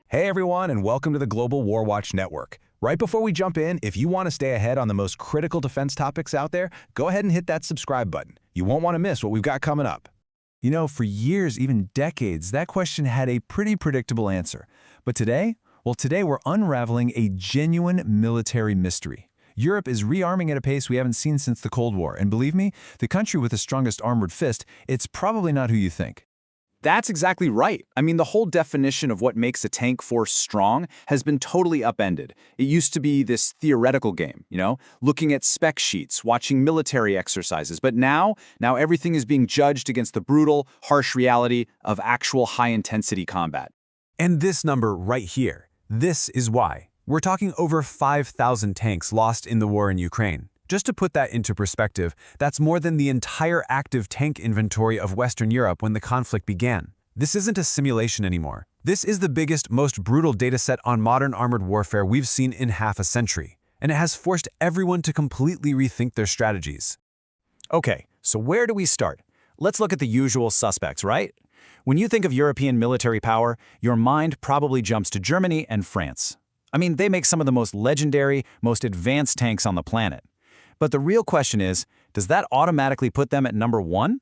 Hey everyone, and welcome to the Global War Watch Network. Right before we jump in, if you want to stay ahead on the most critical defense topics out there, go ahead and hit that subscribe button. You won't want to miss what we've got coming up. You know, for years, even decades, that question had a pretty predictable answer. But today? Well, today we're unraveling a genuine military mystery. Europe is rearming at a pace we haven't seen since the Cold War, and believe me, the country with the strongest armored fist, it's probably not who you think. That's exactly right. I mean, the whole definition of what makes a tank force strong has been totally upended. It used to be this theoretical game, looking at spec sheets, watching military exercises. But now everything is being judged against the brutal, harsh reality of actual high-intensity combat. And this number right here, this is why. We're talking over 5,000 tanks lost in the war in Ukraine. Just to put that into perspective, that's more than the entire active tank inventory of Western Europe when the conflict began. This isn't a simulation anymore. This is the biggest, most brutal dataset on modern armored warfare we've seen in half a century, and it has forced everyone to completely rethink their strategies. Okay, so where do we start? Let's look at the usual suspects, right? When you think of European military power, your mind probably jumps to Germany and France. I mean, they make some of the most legendary, most advanced tanks on the planet. But the real question is, does that automatically put them at number one?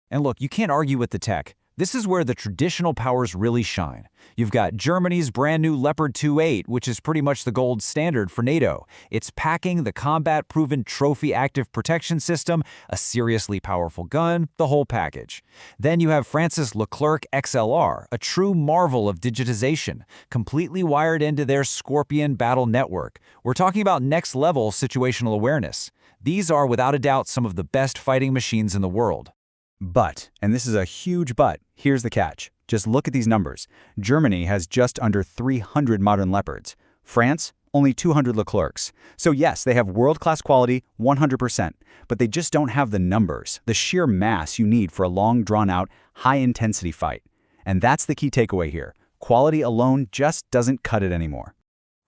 And look, you can't argue with the tech. This is where the traditional powers really shine. You've got Germany's brand new Leopard 2.8, which is pretty much the gold standard for NATO. It's packing the combat-proven trophy active protection system, a seriously powerful gun, the whole package. Then you have France's Leclerc XLR, a true marvel of digitization, completely wired into their Scorpion battle network. We're talking about next-level situational awareness. These are, without a doubt, some of the best fighting machines in the world. But, and this is a huge but, here's the catch. Just look at these numbers. Germany has just under 300 modern Leopards. France, only 200 Leclercs. So yes, they have world-class quality, 100%, but they just don't have the numbers, the sheer mass you need for a long, drawn-out, high-intensity fight. And that's the key takeaway here. Quality alone just doesn't cut it anymore.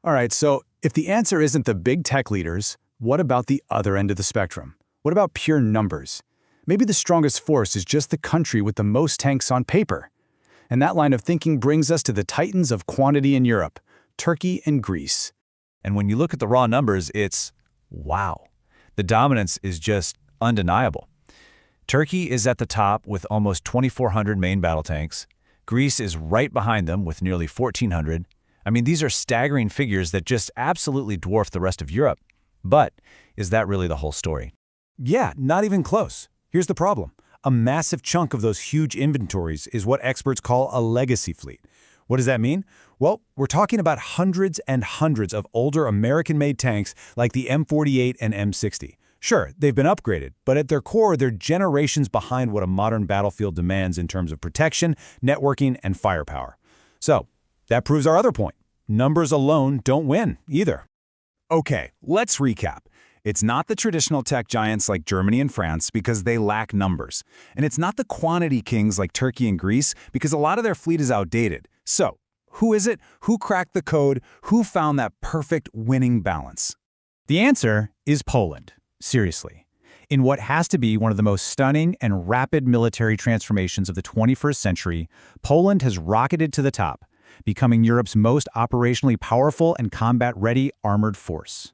All right, so if the answer isn't the big tech leaders, what about the other end of the spectrum? What about pure numbers? Maybe the strongest force is just the country with the most tanks on paper. And that line of thinking brings us to the titans of quantity in Europe, Turkey and Greece. And when you look at the raw numbers, it's wow. The dominance is just undeniable. Turkey is at the top with almost 2,400 main battle tanks. Greece is right behind them with nearly 1,400. I mean, these are staggering figures that just absolutely dwarf the rest of Europe. But is that really the whole story? Yeah, not even close. Here's the problem. A massive chunk of those huge inventories is what experts call a legacy fleet. What does that mean? Well, we're talking about hundreds and hundreds of older American-made tanks like the M48 and M60. Sure, they've been upgraded, but at their core, they're generations behind what a modern battlefield demands in terms of protection, networking, and firepower. So, that proves our other point. Numbers alone don't win, either. Okay, let's recap. It's not the traditional tech giants like Germany and France because they lack numbers. And it's not the quantity kings like Turkey and Greece because a lot of their fleet is outdated. So, who is it? Who cracked the code? Who found that perfect winning balance? The answer is Poland. Seriously. In what has to be one of the most stunning and rapid military transformations of the 21st century, Poland has rocketed to the top, becoming Europe's most operationally powerful and combat-ready armored force.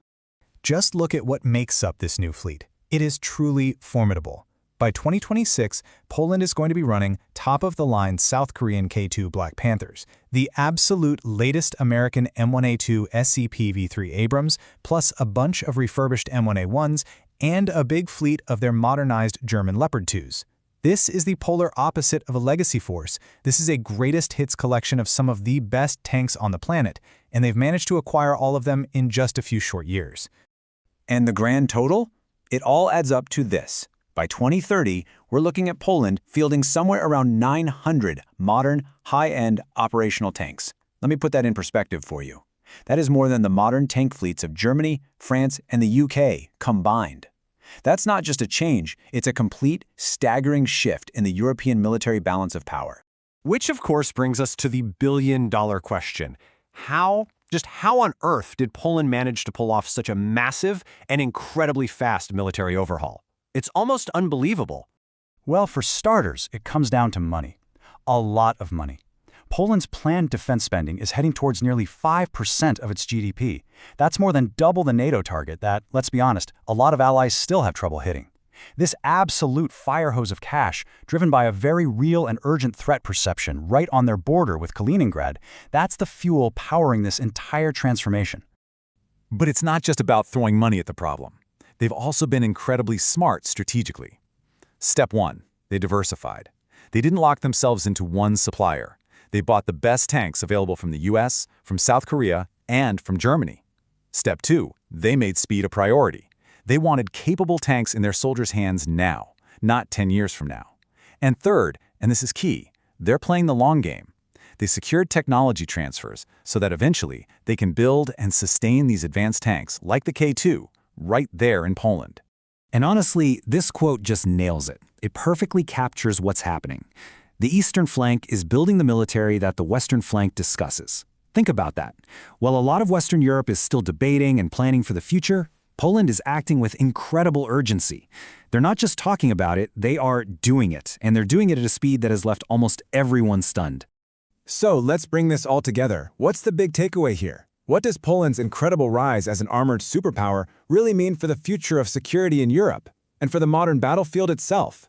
Just look at what makes up this new fleet. It is truly formidable. By 2026, Poland is going to be running top-of-the-line South Korean K2 Black Panthers, the absolute latest American M1A2 SCP-V3 Abrams, plus a bunch of refurbished M1A1s and a big fleet of their modernized German Leopard 2s. This is the polar opposite of a legacy force. This is a greatest hits collection of some of the best tanks on the planet, and they've managed to acquire all of them in just a few short years. And the grand total? It all adds up to this. By 2030, we're looking at Poland fielding somewhere around 900 modern, high-end operational tanks. Let me put that in perspective for you. That is more than the modern tank fleets of Germany, France, and the UK combined. That's not just a change, it's a complete, staggering shift in the European military balance of power. Which, of course, brings us to the billion-dollar question. How on earth did Poland manage to pull off such a massive and incredibly fast military overhaul? It's almost unbelievable. Well, for starters, it comes down to money. A lot of money. Poland's planned defense spending is heading towards nearly 5% of its GDP. That's more than double the NATO target that, let's be honest, a lot of allies still have trouble hitting. This absolute fire hose of cash, driven by a very real and urgent threat perception right on their border with Kaliningrad, that's the fuel powering this entire transformation. But it's not just about throwing money at the problem. They've also been incredibly smart strategically. Step 1. They diversified. They didn't lock themselves into one supplier. They bought the best tanks available from the US, from South Korea, and from Germany. Step 2. They made speed a priority. They wanted capable tanks in their soldiers' hands now, not 10 years from now. And third, and this is key, they're playing the long game. They secured technology transfers so that eventually they can build and sustain these advanced tanks like the K2 right there in Poland. And honestly, this quote just nails it. It perfectly captures what's happening. The eastern flank is building the military that the western flank discusses. Think about that. While a lot of Western Europe is still debating and planning for the future, Poland is acting with incredible urgency. They're not just talking about it, they are doing it, and they're doing it at a speed that has left almost everyone stunned. So let's bring this all together. What's the big takeaway here? What does Poland's incredible rise as an armored superpower really mean for the future of security in Europe and for the modern battlefield itself?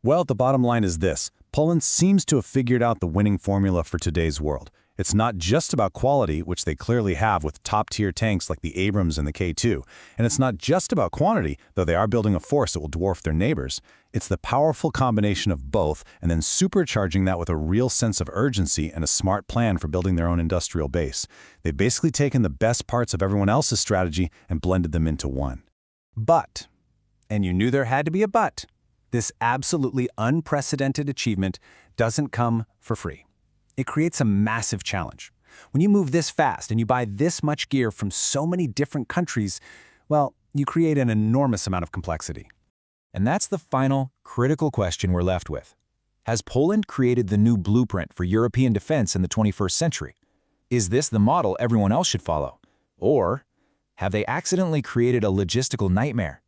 Well, the bottom line is this. Poland seems to have figured out the winning formula for today's world. It's not just about quality, which they clearly have with top-tier tanks like the Abrams and the K2. And it's not just about quantity, though they are building a force that will dwarf their neighbors. It's the powerful combination of both, and then supercharging that with a real sense of urgency and a smart plan for building their own industrial base. They've basically taken the best parts of everyone else's strategy and blended them into one. But, and you knew there had to be a but, this absolutely unprecedented achievement doesn't come for free. It creates a massive challenge. When you move this fast and you buy this much gear from so many different countries, well, you create an enormous amount of complexity. And that's the final, critical question we're left with. Has Poland created the new blueprint for European defense in the 21st century? Is this the model everyone else should follow? Or have they accidentally created a logistical nightmare?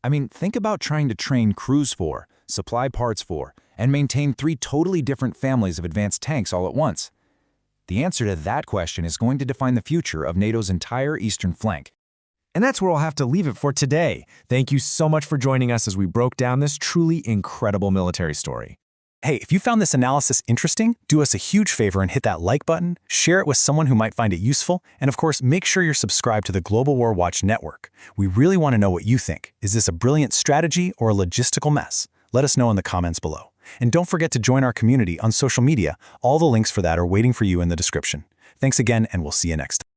I mean, think about trying to train crews for, supply parts for, and maintain 3 totally different families of advanced tanks all at once. The answer to that question is going to define the future of NATO's entire eastern flank. And that's where we'll have to leave it for today. Thank you so much for joining us as we broke down this truly incredible military story. Hey, if you found this analysis interesting, do us a huge favor and hit that like button, share it with someone who might find it useful, and of course, make sure you're subscribed to the Global War Watch Network. We really want to know what you think. Is this a brilliant strategy or a logistical mess? Let us know in the comments below. And don't forget to join our community on social media. All the links for that are waiting for you in the description. Thanks again, and we'll see you next time.